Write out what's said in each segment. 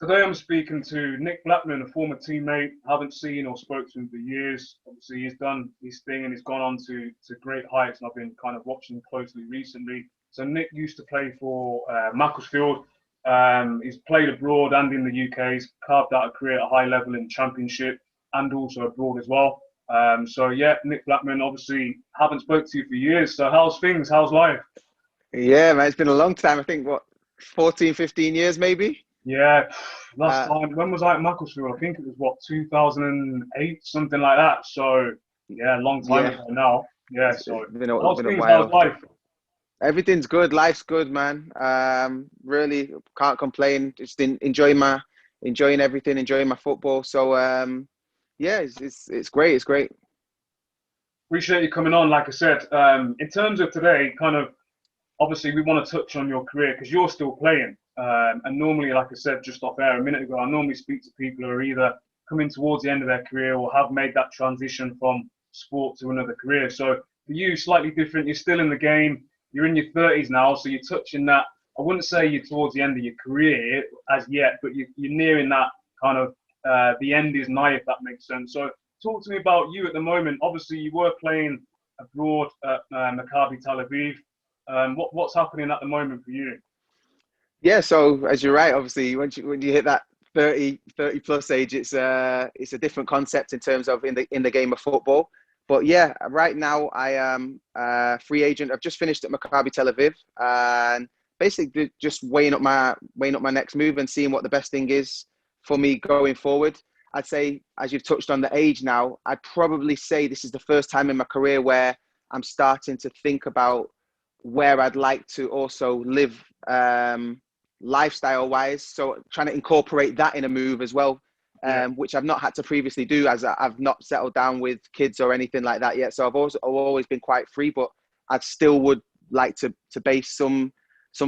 Today I'm speaking to Nick Blackman, a former teammate. Haven't seen or spoke to him for years. Obviously, he's done his thing and he's gone on to great heights, and I've been kind of watching closely recently. So Nick used to play for Macclesfield. He's played abroad and in the UK. He's carved out a career at a high level in Championship and also abroad as well. So yeah, Nick Blackman. Obviously, haven't spoke to you for years. So how's things? How's life? Yeah, man, it's been a long time. I think, what, 14, 15 years maybe? Yeah, last Uh, time, when was I at Macclesfield? I think it was what, 2008, something like that. So, yeah, long time yeah, ago now. Yeah, it's so it's how's been a things? How's while. life? Everything's good. Life's good, man. Really can't complain. Just enjoying everything, enjoying my football. So, yeah, it's great. It's great. Appreciate you coming on. Like I said, in terms of today, kind of obviously we want to touch on your career because you're still playing. And normally, like I said just off air a minute ago, I normally speak to people who are either coming towards the end of their career or have made that transition from sport to another career. So for you, slightly different. You're still in the game. You're in your 30s now, so you're touching that. I wouldn't say you're towards the end of your career as yet, but you're nearing that kind of the end is nigh, if that makes sense. So talk to me about you at the moment. Obviously, you were playing abroad at Maccabi Tel Aviv. What's happening at the moment for you? Yeah. So, as you're right, obviously, when you hit that 30 plus age, it's a different concept in terms of in the game of football. But yeah, right now I am a free agent. I've just finished at Maccabi Tel Aviv, and basically just weighing up my next move and seeing what the best thing is for me going forward. I'd say, as you've touched on the age now, I'd probably say this is the first time in my career where I'm starting to think about where I'd like to also live, lifestyle wise. So trying to incorporate that in a move as well, Yeah. which I've not had to previously do, as I've not settled down with kids or anything like that yet. So I've always been quite free, but I still would like to base some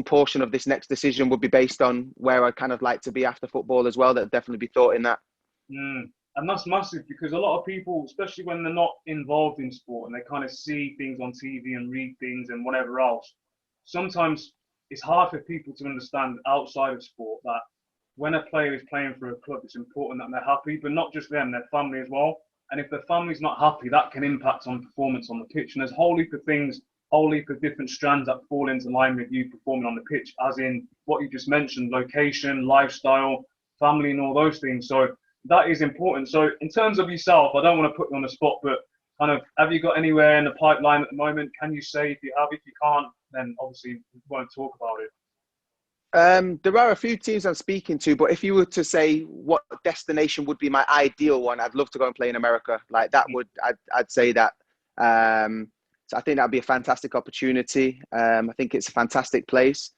portion of this next decision would be based on where I kind of like to be after football as well. That definitely be thought in that. Mm. And that's massive because a lot of people, especially when they're not involved in sport and they kind of see things on TV and read things and whatever else, sometimes it's hard for people to understand outside of sport that when a player is playing for a club, it's important that they're happy, but not just them, their family as well. And if their family's not happy, that can impact on performance on the pitch. And there's a whole heap of things, whole heap of different strands that fall into line with you performing on the pitch, as in what you just mentioned, location, lifestyle, family, and all those things. So that is important. So in terms of yourself, I don't want to put you on the spot, but kind of, have you got anywhere in the pipeline at the moment? Can you say if you have? If you can't, then obviously we won't talk about it. There are a few teams I'm speaking to, but if you were to say what destination would be my ideal one, I'd love to go and play in America. Like that would, I'd say that. So I think that'd be a fantastic opportunity. I think it's a fantastic place.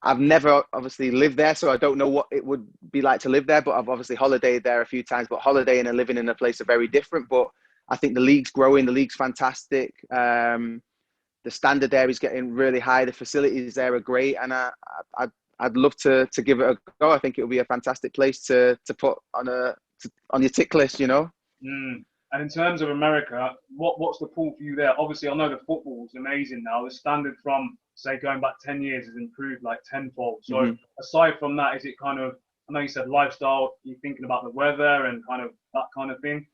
I've never obviously lived there, so I don't know what it would be like to live there, but I've obviously holidayed there a few times, but holidaying and living in a place are very different. But I think the league's growing, the league's fantastic. The standard there is getting really high. The facilities there are great, and I'd love to give it a go. I think it would be a fantastic place to put on your tick list. You know. Mm. And in terms of America, what's the pull for you there? Obviously, I know the football is amazing now. The standard from, say, going back 10 years has improved like tenfold. So Mm-hmm. aside from that, is it kind of, I know you said lifestyle, you're thinking about the weather and kind of that kind of thing?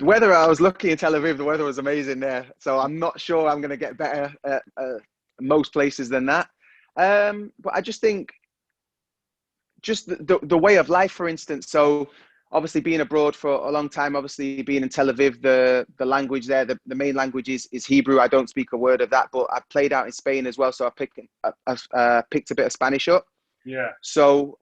Weather, I was lucky in Tel Aviv. The weather was amazing there, so I'm not sure I'm going to get better at most places than that. But I just think just the way of life, for instance. So obviously being abroad for a long time, obviously being in Tel Aviv, the language there, the main language is Hebrew. I don't speak a word of that, but I've played out in Spain as well, so I picked a bit of Spanish up. Yeah. So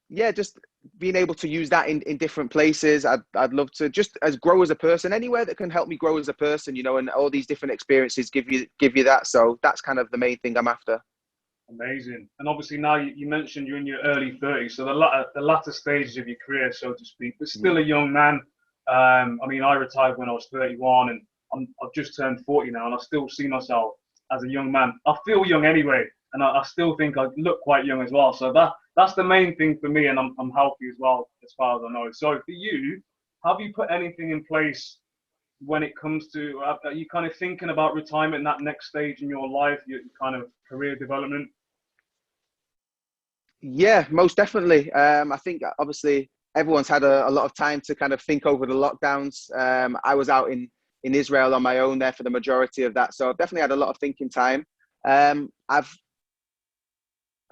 yeah, just being able to use that in different places. I'd love to just as grow as a person, anywhere that can help me grow as a person, you know, and all these different experiences give you that. So that's kind of the main thing I'm after. Amazing. And obviously now you mentioned you're in your early 30s, so the latter stages of your career, so to speak, but still a young man. I mean, I retired when I was 31, and I've just turned 40 now, and I still see myself as a young man. I feel young anyway, and I still think I look quite young as well. So that's the main thing for me, and I'm healthy as well, as far as I know. So for you, have you put anything in place when it comes to, are you kind of thinking about retirement, that next stage in your life, your kind of career development? Yeah, most definitely. I think obviously everyone's had a lot of time to kind of think over the lockdowns. I was out in Israel on my own there for the majority of that, so I've definitely had a lot of thinking time. I've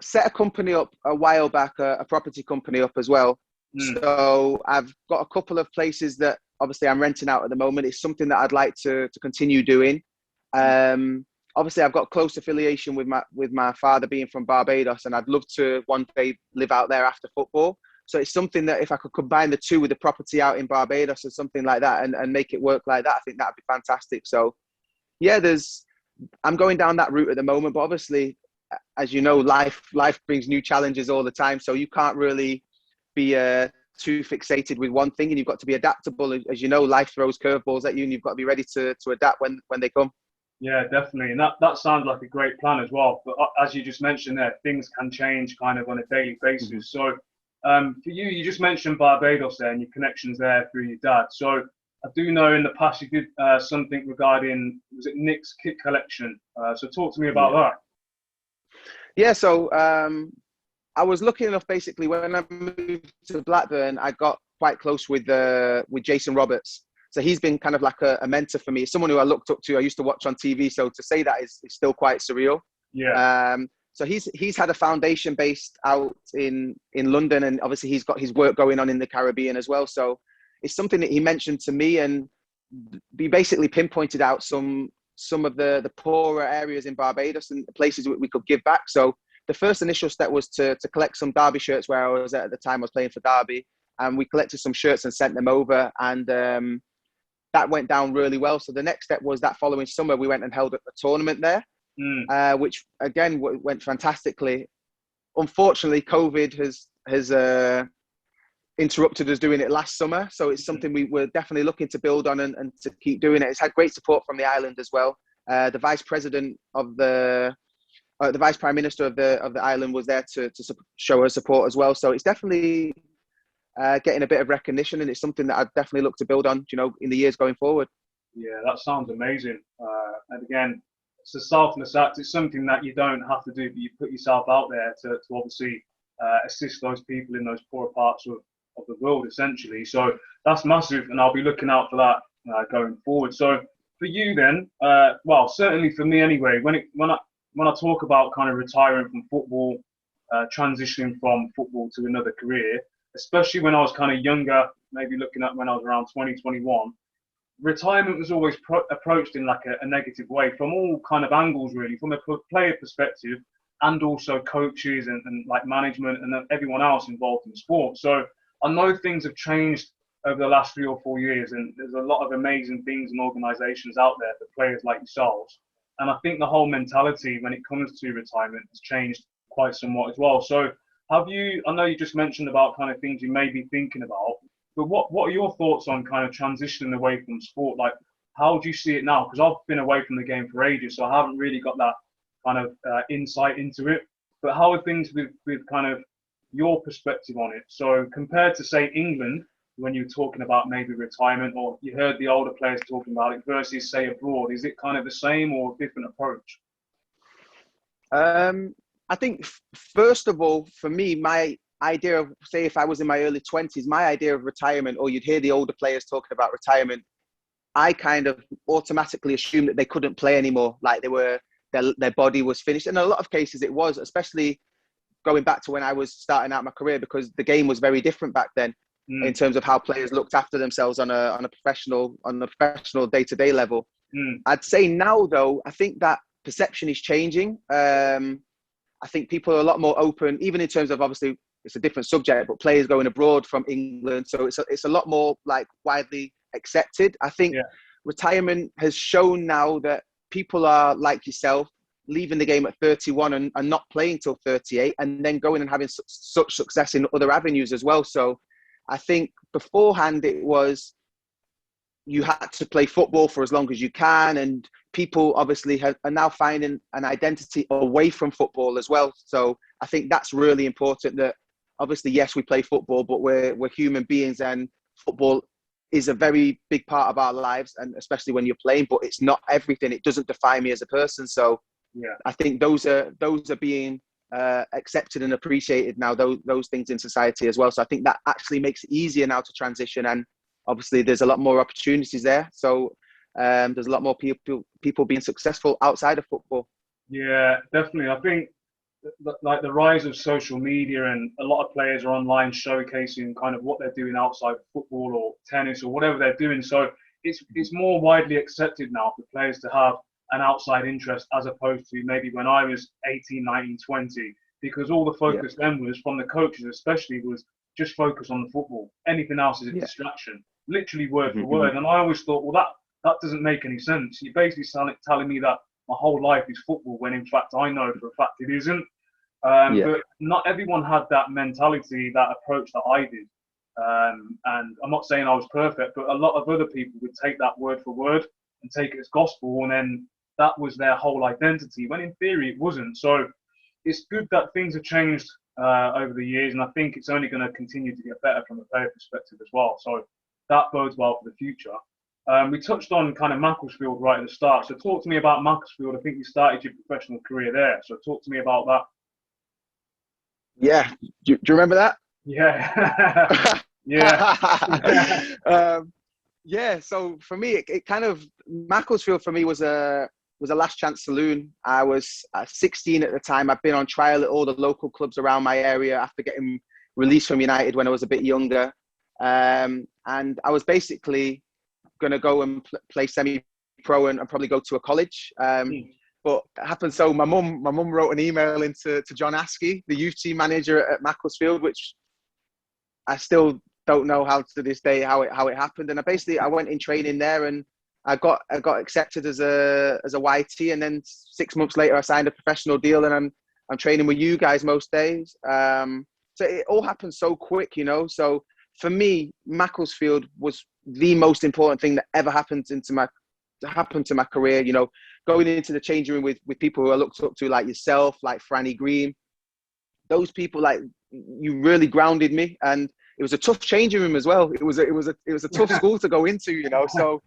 set a company up a while back, a property company up as well. Mm. So I've got a couple of places that obviously I'm renting out at the moment. It's something that I'd like to continue doing. Obviously, I've got close affiliation with my father being from Barbados, and I'd love to one day live out there after football. So it's something that if I could combine the two with the property out in Barbados or something like that, and make it work like that, I think that'd be fantastic. So yeah, I'm going down that route at the moment, but obviously, as you know, life brings new challenges all the time. So you can't really be too fixated with one thing, and you've got to be adaptable. As you know, life throws curveballs at you, and you've got to be ready to adapt when they come. Yeah, definitely. And that sounds like a great plan as well. But as you just mentioned there, things can change kind of on a daily Mm-hmm. basis. So for you, you just mentioned Barbados there and your connections there through your dad. So I do know in the past you did something regarding, was it Nick's kit collection? So talk to me about Yeah. that. Yeah. So I was lucky enough, basically, when I moved to Blackburn, I got quite close with Jason Roberts. So he's been kind of like a mentor for me, someone who I looked up to. I used to watch on TV. So to say that is still quite surreal. Yeah. So he's had a foundation based out in London, and obviously he's got his work going on in the Caribbean as well. So it's something that he mentioned to me, and he basically pinpointed out some of the poorer areas in Barbados and places we could give back. So the first initial step was to collect some Derby shirts where I was at the time. I was playing for Derby, and we collected some shirts and sent them over, and that went down really well. So the next step was that following summer we went and held a tournament there, Mm. which again went fantastically. Unfortunately, COVID has interrupted us doing it last summer, so it's something we were definitely looking to build on and to keep doing it. It's had great support from the island as well. The vice president of the vice prime minister of the island was there to show her support as well. So it's definitely getting a bit of recognition, and it's something that I'd definitely look to build on, in the years going forward. Yeah, that sounds amazing. And again, it's a selfless act. It's something that you don't have to do, but you put yourself out there to obviously assist those people in those poorer parts of the world, essentially. So that's massive, and I'll be looking out for that going forward. So for you then, well, certainly for me anyway, when I talk about kind of retiring from football, transitioning from football to another career, especially when I was kind of younger, maybe looking at when I was around 20, 21, retirement was always approached in like a negative way from all kind of angles, really, from a player perspective and also coaches and like management and everyone else involved in the sport. So I know things have changed over the last 3 or 4 years, and there's a lot of amazing things and organisations out there for players like yourselves. And I think the whole mentality when it comes to retirement has changed quite somewhat as well. So have you, I know you just mentioned about kind of things you may be thinking about, but what are your thoughts on kind of transitioning away from sport? Like, how do you see it now? Because I've been away from the game for ages, so I haven't really got that kind of insight into it. But how are things with kind of your perspective on it? So compared to, say, England, when you're talking about maybe retirement, or you heard the older players talking about it, versus, say, abroad, is it kind of the same or a different approach? I think, first of all, for me, my idea of, say, if I was in my early 20s, my idea of retirement, or you'd hear the older players talking about retirement, I kind of automatically assumed that they couldn't play anymore. Like their body was finished. And in a lot of cases it was, especially going back to when I was starting out my career, because the game was very different back then in Mm. terms of how players looked after themselves on a professional day-to-day level. Mm. I'd say now, though, I think that perception is changing. I think people are a lot more open, even in terms of, obviously it's a different subject, but players going abroad from England. So it's a lot more like widely accepted. I think Yeah. retirement has shown now that people are like yourself, leaving the game at 31 and not playing till 38, and then going and having such success in other avenues as well. So I think beforehand it was, you had to play football for as long as you can, and people obviously are now finding an identity away from football as well. So I think that's really important, that obviously, yes, we play football, but we're human beings, and football is a very big part of our lives, and especially when you're playing, but it's not everything. It doesn't define me as a person. So Yeah. I think those are being accepted and appreciated now, those things in society as well. So I think that actually makes it easier now to transition, and obviously there's a lot more opportunities there. So there's a lot more people being successful outside of football. Yeah, definitely. I think like the rise of social media, and a lot of players are online showcasing kind of what they're doing outside of football or tennis or whatever they're doing. So it's more widely accepted now for players to have an outside interest, as opposed to maybe when I was 18, 19, 20, because all the focus then was from the coaches, especially, was just focus on the football. Anything else is a distraction, literally word for word. And I always thought, well, that doesn't make any sense. You're basically telling me that my whole life is football, when in fact I know for a fact it isn't. But not everyone had that mentality, that approach that I did. And I'm not saying I was perfect, but a lot of other people would take that word for word and take it as gospel, and then that was their whole identity, when in theory it wasn't. So it's good that things have changed over the years, and I think it's only going to continue to get better from a player perspective as well. So that bodes well for the future. We touched on kind of Macclesfield right at the start. So talk to me about Macclesfield. I think you started your professional career there. So talk to me about that. Yeah. Do you remember that? Yeah. Yeah. Yeah. So for me, it kind of, Macclesfield for me was a last chance saloon. I was 16 at the time. I've been on trial at all the local clubs around my area after getting released from United when I was a bit younger. And I was basically going to go and play semi-pro and probably go to a college. But it happened so my mum wrote an email into John Askey, the youth team manager at Macclesfield, which I still don't know how to this day how it happened. And I went in training there, and I got accepted as a YT, and then 6 months later I signed a professional deal, and I'm training with you guys most days. So it all happened so quick, So for me, Macclesfield was the most important thing that ever happened to my career. Going into the changing room with people who I looked up to, like yourself, like Franny Green, those people, like, you really grounded me. And it was a tough changing room as well. It was a tough school to go into, So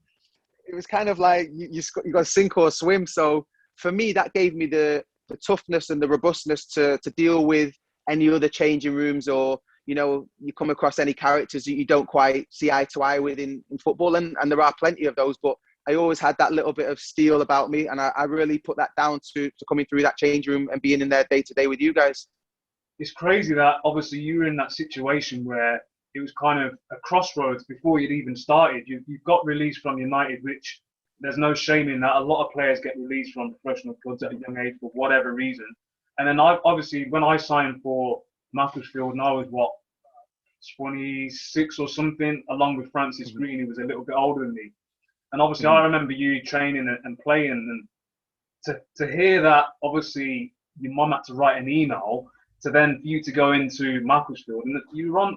it was kind of like you got to sink or swim. So for me, that gave me the toughness and the robustness to deal with any other changing rooms, or you come across any characters that you don't quite see eye to eye with in football, and there are plenty of those. But I always had that little bit of steel about me, and I really put that down to coming through that change room and being in there day to day with you guys. It's crazy that obviously you were in that situation where it was kind of a crossroads before you'd even started. You got released from United, which there's no shame in that. A lot of players get released from professional clubs at a young age for whatever reason. And then obviously when I signed for Macclesfield, and I was 26 or something, along with Francis Green, who was a little bit older than me. And obviously I remember you training and playing, and to hear that obviously your mum had to write an email to then for you to go into Macclesfield, and you were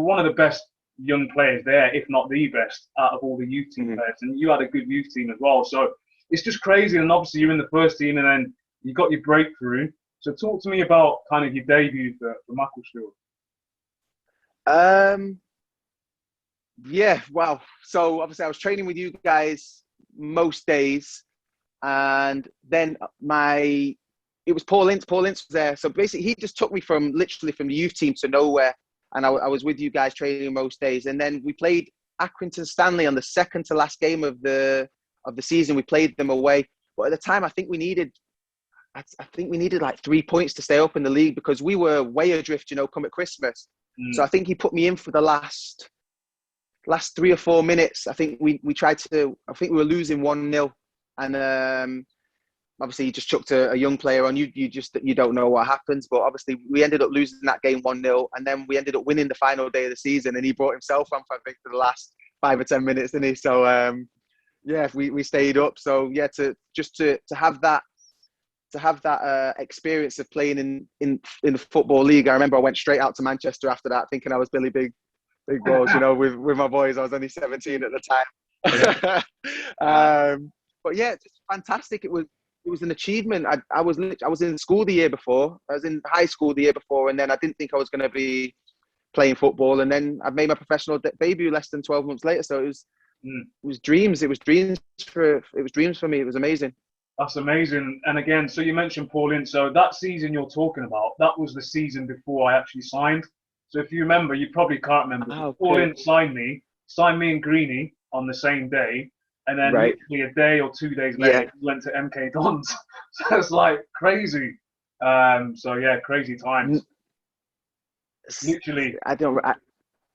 one of the best young players there, if not the best, out of all the youth team players, and you had a good youth team as well. So it's just crazy, and obviously you're in the first team, and then you got your breakthrough. So talk to me about kind of your debut for Macclesfield. Yeah, wow. So obviously I was training with you guys most days, and then it was Paul Ince. Paul Ince was there. So basically he just took me literally from the youth team to nowhere, and I was with you guys training most days. And then we played Accrington Stanley on the second to last game of the season. We played them away, but at the time I think we needed like 3 points to stay up in the league, because we were way adrift, come at Christmas. So I think he put me in for the last 3 or 4 minutes. I think we were losing 1-0, and obviously you just chucked a young player on. You don't know what happens, but obviously we ended up losing that game 1-0, and then we ended up winning the final day of the season, and he brought himself on, I think, for the last 5 or 10 minutes, didn't he? So yeah, we stayed up. So yeah, to have that experience of playing in the football league. I remember I went straight out to Manchester after that, thinking I was Billy Big Balls, with my boys. I was only 17 at the time. But yeah, it's just fantastic. It was an achievement. I was in school the year before. I was in high school the year before, and then I didn't think I was going to be playing football. And then I made my professional debut less than 12 months later. So it was dreams. It was dreams for me. It was amazing. That's amazing. And again, so you mentioned Paul Ince. So that season you're talking about, that was the season before I actually signed. So if you remember, you probably can't remember, Ah, but Paul okay. Ince signed me and Greeny on the same day. And then Right. literally a day or 2 days later, Yeah. he went to MK Dons. So it's like crazy. So yeah, crazy N- times. Literally. I don't.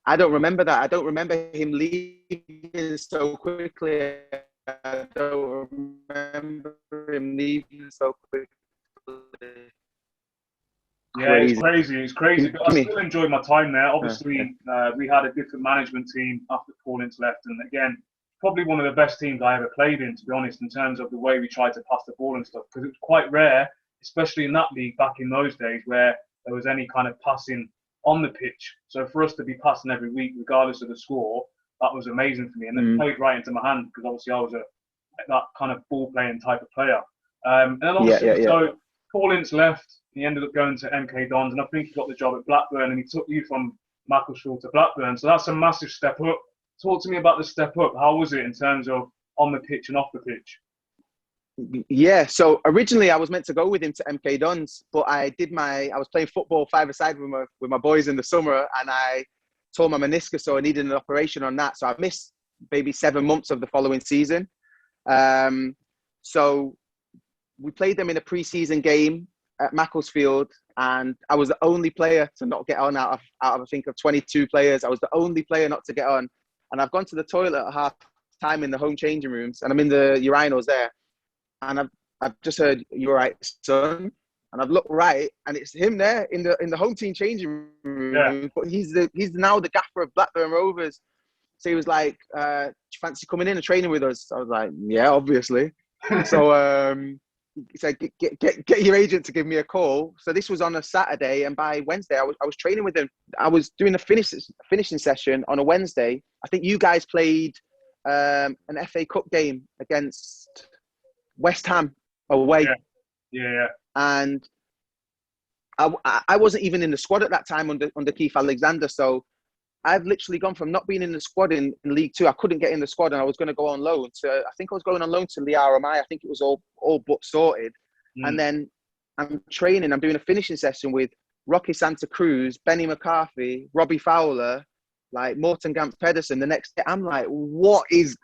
I don't remember that. I don't remember him leaving so quickly. I don't remember him leaving so quickly. Yeah, it's Crazy. crazy. It's crazy. But I Give me. still enjoyed my time there. Yeah. Obviously, we had a different management team after Paul Ince left. And again, probably one of the best teams I ever played in, to be honest, in terms of the way we tried to pass the ball and stuff. Because it was quite rare, especially in that league back in those days, where there was any kind of passing on the pitch. So for us to be passing every week, regardless of the score, that was amazing for me. And it Mm. played right into my hand because obviously I was that kind of ball playing type of player. And then Yeah. obviously, Yeah. Yeah. so Paul Ince left. He ended up going to MK Dons, and I think he got the job at Blackburn, and he took you from Macclesfield to Blackburn. So that's a massive step up. Talk to me about the step up. How was it in terms of on the pitch and off the pitch? Yeah. So originally I was meant to go with him to MK Dons, but I was playing football five-a-side with my boys in the summer, and I tore my meniscus, so I needed an operation on that. So I missed maybe 7 months of the following season. So we played them in a pre-season game at Macclesfield, and I was the only player to not get on out of I think of 22 players. I was the only player not to get on, and I've gone to the toilet at half time in the home changing rooms, and I'm in the urinals there, and I've just heard, "You're right, son," and I've looked right, and it's him there in the home team changing Yeah. room, but he's now the gaffer of Blackburn Rovers. So he was like, "Do you fancy coming in and training with us?" I was like, "Yeah, obviously." So he said, get your agent to give me a call. So this was on a Saturday, and by Wednesday, I was training with him. I was doing a finishing session on a Wednesday. I think you guys played an FA Cup game against West Ham away, Yeah. Yeah. and I wasn't even in the squad at that time under Keith Alexander. So I've literally gone from not being in the squad in League Two. I couldn't get in the squad, and I was going to go on loan to. I think I was going on loan to Liaromai. I think it was all but sorted. And Mm. then I'm training. I'm doing a finishing session with Rocky Santa Cruz, Benny McCarthy, Robbie Fowler, like Morton Gamp Pedersen. The next day, I'm like, what is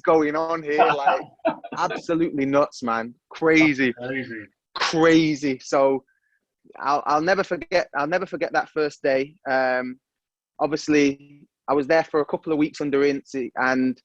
going on here? Like, absolutely nuts, man. Crazy, Crazy. crazy. So I'll never forget. I'll never forget that first day. Obviously, I was there for a couple of weeks under Ince, and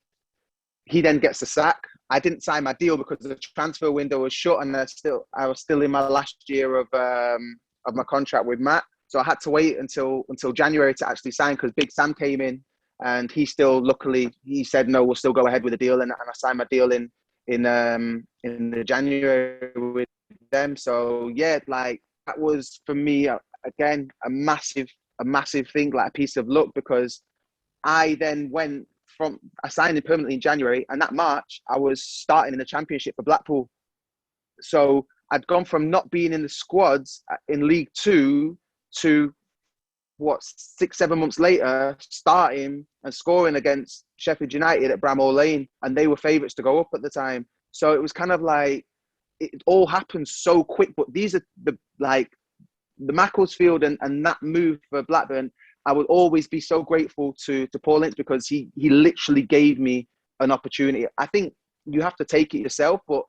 he then gets the sack. I didn't sign my deal because the transfer window was shut, and I was still in my last year of my contract with Matt. So I had to wait until January to actually sign, because Big Sam came in, and luckily he said no, we'll still go ahead with the deal, and I signed my deal in the January with them. So yeah, like that was for me again a massive thing, like a piece of luck, because I then I signed in permanently in January, and that March I was starting in the Championship for Blackpool. So I'd gone from not being in the squads in League Two to 6-7 months later starting and scoring against Sheffield United at Bramall Lane, and they were favourites to go up at the time. So it was kind of like it all happened so quick. But these are the Macclesfield and that move for Blackburn. I will always be so grateful to Paul Ince, because he literally gave me an opportunity. I think you have to take it yourself, but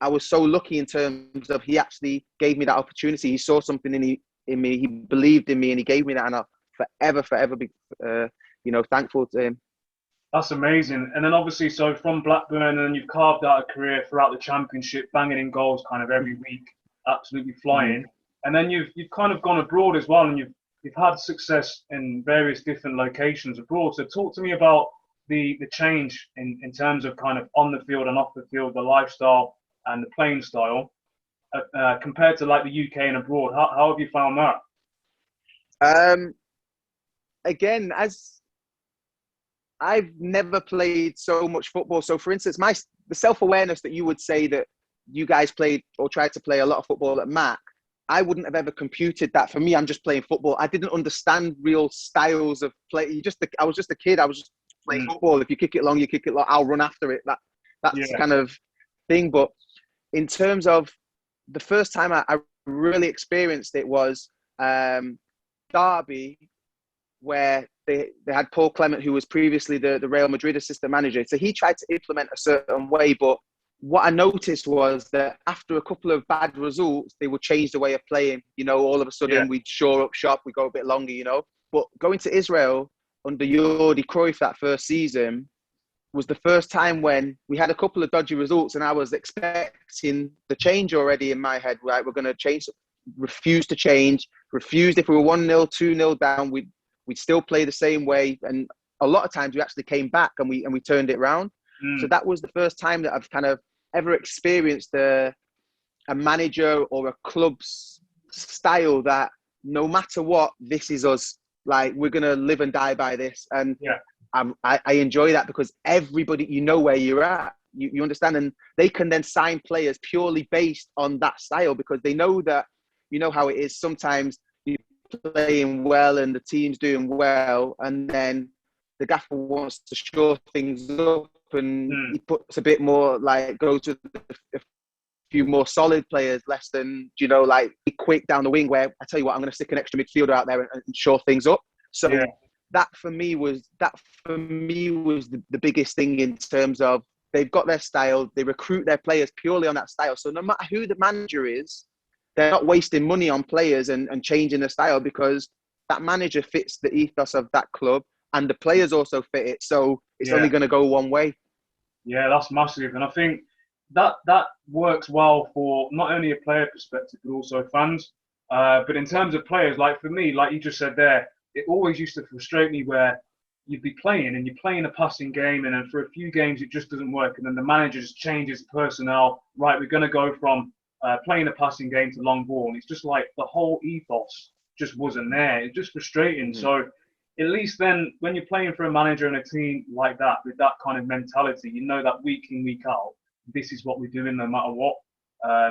I was so lucky in terms of he actually gave me that opportunity. He saw something in me. He believed in me, and he gave me that, and I'll forever be thankful to him. That's amazing. And then obviously, so from Blackburn, and then you've carved out a career throughout the Championship, banging in goals kind of every week, absolutely flying. And then you've kind of gone abroad as well, and you've had success in various different locations abroad. So talk to me about the change in terms of kind of on the field and off the field, the lifestyle and the playing style, compared to like the UK and abroad. How have you found that? Again, as I've never played so much football. So, for instance, the self-awareness that you would say that you guys played or tried to play a lot of football at Mac, I wouldn't have ever computed that. For me, I'm just playing football. I didn't understand real styles of play. I was just a kid. I was just playing football. If you kick it long, you kick it long. I'll run after it. That's Yeah. kind of thing. But in terms of the first time I really experienced it was Derby, where they had Paul Clement, who was previously the Real Madrid assistant manager. So he tried to implement a certain way, but what I noticed was that after a couple of bad results, they would change the way of playing. You know, all of a sudden we'd shore up shop, we go a bit longer, you know. But going to Israel under Jordi Cruyff that first season was the first time when we had a couple of dodgy results, and I was expecting the change already in my head. Right, we're going to change. Refused to change. Refused if we were 1-0, 2-0 down, we'd still play the same way. And a lot of times we actually came back and we turned it around. So that was the first time that I've kind of ever experienced a manager or a club's style that no matter what, this is us. Like, we're going to live and die by this. And I enjoy that because everybody, you know where you're at. You understand? And they can then sign players purely based on that style because they know that, you know how it is. Sometimes you're playing well and the team's doing well, and then the gaffer wants to shore things up and he puts a bit more, like, go to a few more solid players, less than, you know, like, quick down the wing where, I tell you what, I'm going to stick an extra midfielder out there and shore things up. So that for me was the biggest thing in terms of they've got their style, they recruit their players purely on that style. So no matter who the manager is, they're not wasting money on players and changing the style because that manager fits the ethos of that club and the players also fit it. So it's only going to go one way. Yeah, that's massive. And I think that works well for not only a player perspective, but also fans. But in terms of players, like for me, like you just said there, it always used to frustrate me where you'd be playing and you're playing a passing game and then for a few games it just doesn't work. And then the manager just changes personnel. Right, we're going to go from playing a passing game to long ball. And it's just like the whole ethos just wasn't there. It's just frustrating. So at least then when you're playing for a manager and a team like that, with that kind of mentality, you know that week in, week out, this is what we're doing no matter what.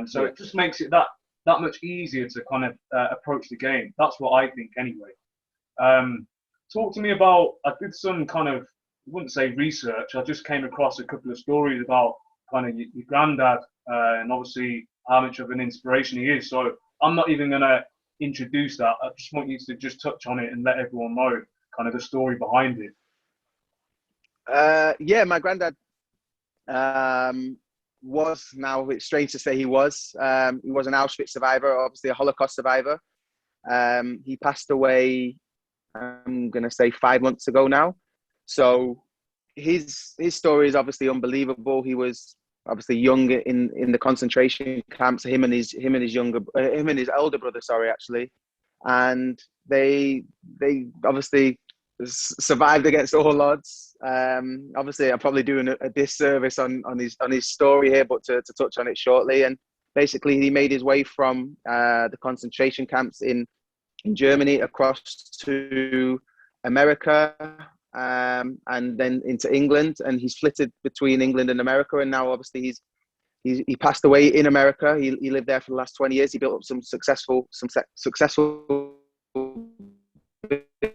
So it just makes it that much easier to kind of approach the game. That's what I think anyway. Talk to me about, I did some kind of, I wouldn't say research, I just came across a couple of stories about kind of your granddad and obviously how much of an inspiration he is. So I'm not even going to introduce that. I just want you to just touch on it and let everyone know kind of the story behind it. My granddad was, now it's strange to say he was an Auschwitz survivor, obviously a Holocaust survivor. He passed away, I'm going to say 5 months ago now. So his story is obviously unbelievable. He was obviously young in the concentration camps, him and his elder brother, actually. And they obviously survived against all odds. Obviously, I'm probably doing a disservice on his story here, but to touch on it shortly. And basically, he made his way from the concentration camps in Germany across to America, and then into England. And he's flitted between England and America. And now, obviously, he passed away in America. He lived there for the last 20 years. He built up some successful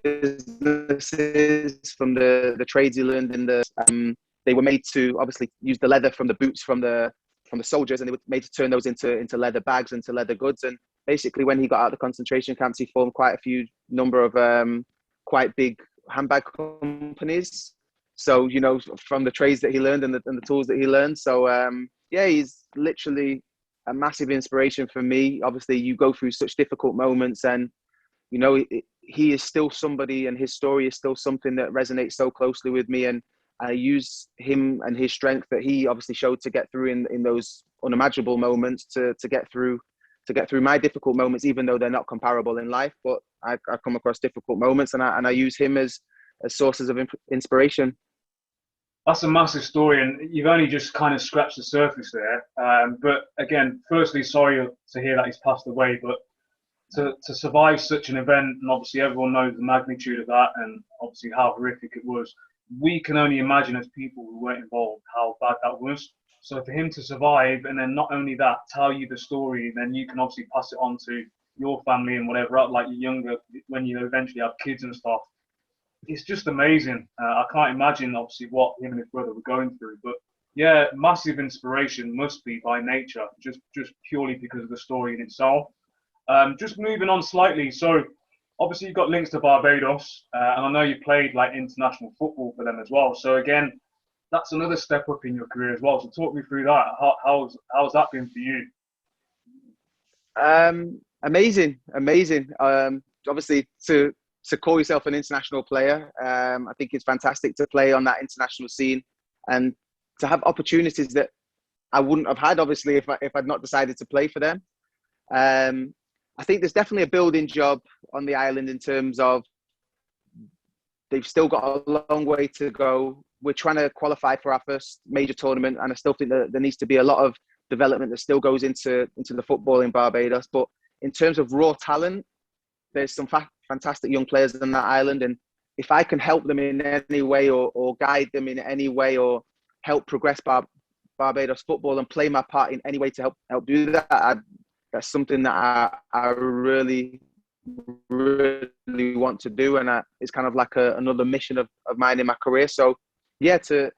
businesses from the trades he learned in the. They were made to obviously use the leather from the boots from the soldiers, and they were made to turn those into leather bags, into leather goods. And basically, when he got out of the concentration camps, he formed quite a few number of quite big handbag companies. So, you know, from the trades that he learned and the tools that he learned. So he's literally a massive inspiration for me. Obviously, you go through such difficult moments, and you know, he is still somebody, and his story is still something that resonates so closely with me. And I use him and his strength that he obviously showed to get through in those unimaginable moments to get through my difficult moments, even though they're not comparable in life. But I come across difficult moments, and I use him as sources of inspiration. That's a massive story, and you've only just kind of scratched the surface there. But again, firstly, sorry to hear that he's passed away, but to survive such an event, and obviously everyone knows the magnitude of that and obviously how horrific it was, we can only imagine as people who weren't involved how bad that was. So for him to survive, and then not only that, tell you the story, then you can obviously pass it on to your family and whatever, like you're younger, when you eventually have kids and stuff. It's just amazing. I can't imagine obviously what him and his brother were going through, but Yeah, massive inspiration must be by nature, just purely because of the story in itself. Just moving on slightly. So obviously you've got links to Barbados, and I know you played like international football for them as well. So again, that's another step up in your career as well. So talk me through that. How's that been for you? Amazing, amazing. Obviously, to call yourself an international player, I think it's fantastic to play on that international scene and to have opportunities that I wouldn't have had, obviously, if I'd not decided to play for them. I think there's definitely a building job on the island in terms of they've still got a long way to go. We're trying to qualify for our first major tournament, and I still think that there needs to be a lot of development that still goes into the football in Barbados. But in terms of raw talent, there's some fantastic young players on that island, and if I can help them in any way or guide them in any way or help progress Barbados football and play my part in any way to help do that, that's something that I really really want to do, and it's kind of like another mission of mine in my career. So yeah, to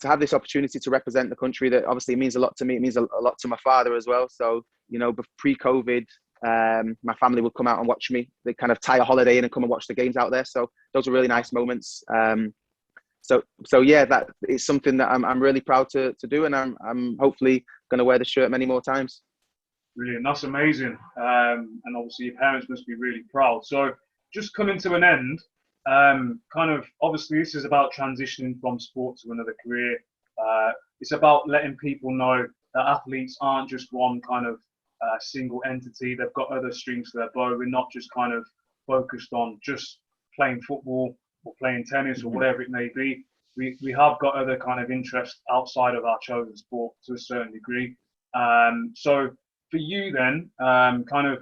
have this opportunity to represent the country, that obviously means a lot to me. It means a lot to my father as well. So, you know, pre-COVID, my family would come out and watch me. They kind of tie a holiday in and come and watch the games out there. So those are really nice moments. So yeah, that is something that I'm really proud to do, and I'm hopefully going to wear the shirt many more times. Brilliant. That's amazing. And obviously your parents must be really proud. So just coming to an end, kind of obviously this is about transitioning from sport to another career. It's about letting people know that athletes aren't just one kind of single entity. They've got other strings to their bow. We're not just kind of focused on just playing football or playing tennis or whatever it may be. We have got other kind of interests outside of our chosen sport to a certain degree. So for you then, kind of,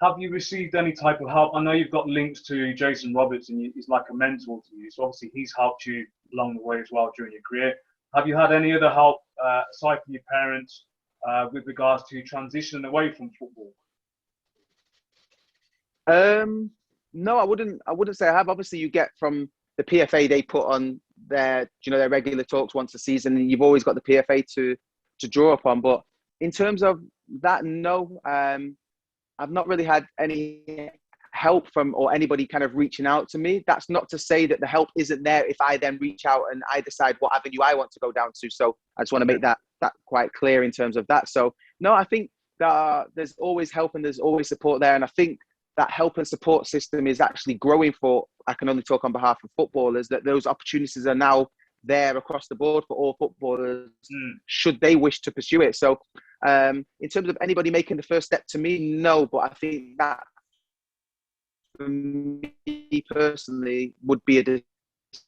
have you received any type of help? I know you've got links to Jason Roberts, and he's like a mentor to you. So obviously he's helped you along the way as well during your career. Have you had any other help aside from your parents with regards to transitioning away from football? No, I wouldn't say I have. Obviously, you get from the PFA, they put on their regular talks once a season, and you've always got the PFA to draw upon. But in terms of that, no, I've not really had any help from or anybody kind of reaching out to me. That's not to say that the help isn't there if I then reach out and I decide what avenue I want to go down to. So I just want to make that quite clear in terms of that. So no, I think that there's always help and there's always support there. And I think that help and support system is actually growing I can only talk on behalf of footballers, that those opportunities are now there across the board for all footballers, should they wish to pursue it. So in terms of anybody making the first step, to me, no, but I think that for me personally would be a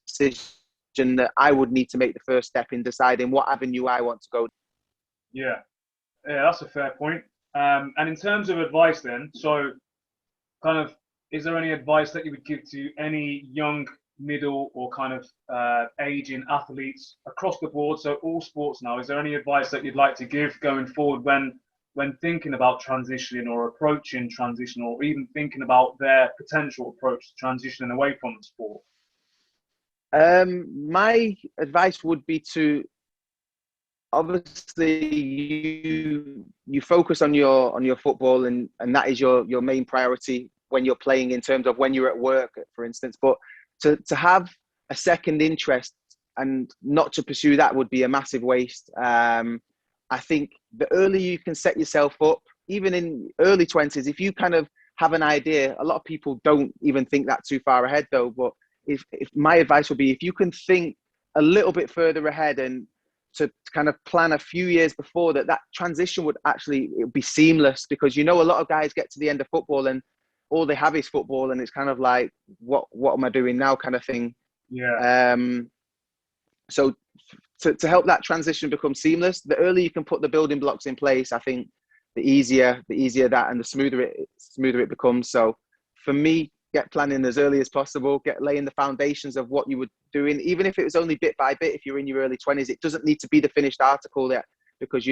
decision that I would need to make the first step in deciding what avenue I want to go. Yeah, that's a fair point. And in terms of advice then, so kind of, is there any advice that you would give to any young, middle, or kind of aging athletes across the board, so all sports now? Is there any advice that you'd like to give going forward when thinking about transitioning or approaching transition, or even thinking about their potential approach to transitioning away from the sport? My advice would be to obviously you focus on your football, and that is your main priority when you're playing, in terms of when you're at work, for instance. But to have a second interest and not to pursue that would be a massive waste. I think the earlier you can set yourself up, even in early 20s, if you kind of have an idea, a lot of people don't even think that too far ahead though. But if my advice would be, if you can think a little bit further ahead and to kind of plan a few years before that transition would actually, it would be seamless, because a lot of guys get to the end of football and all they have is football, and it's kind of like, what am I doing now, kind of thing. Yeah. So to help that transition become seamless, the earlier you can put the building blocks in place, I think the easier that and the smoother it becomes. So for me, get planning as early as possible, get laying the foundations of what you were doing, even if it was only bit by bit. If you're in your early 20s, it doesn't need to be the finished article yet, because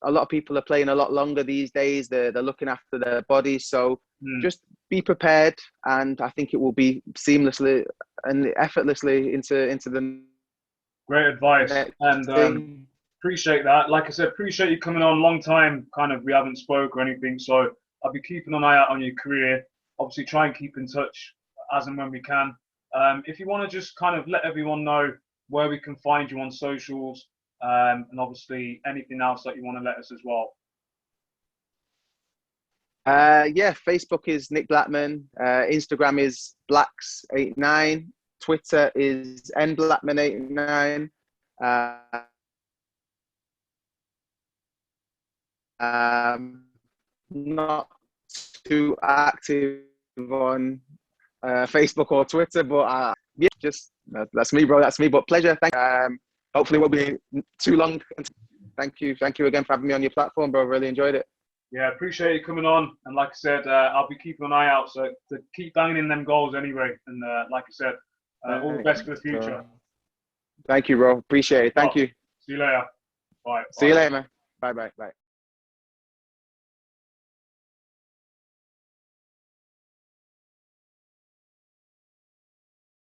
a lot of people are playing a lot longer these days. They're looking after their bodies. So just be prepared, and I think it will be seamlessly and effortlessly into the Great advice. Next And thing. appreciate that. Like I said, appreciate you coming on. Long time, kind of, we haven't spoke or anything. So I'll be keeping an eye out on your career. Obviously, try and keep in touch as and when we can. If you want to just kind of let everyone know where we can find you on socials, and obviously anything else that you want to let us as well. Yeah, Facebook is Nick Blackman. Instagram is Blacks89. Twitter is nblackman89. Not too active on Facebook or Twitter, but yeah, just that's me, bro. That's me. But pleasure. Thank. Hopefully, it won't be too long. Thank you again for having me on your platform, bro. Really enjoyed it. Yeah, appreciate you coming on. And like I said, I'll be keeping an eye out so to keep banging in them goals anyway. And like I said, all the best for the future. Thank you, bro. Appreciate it. Thank you. See you later. Bye. See you later, man. Bye.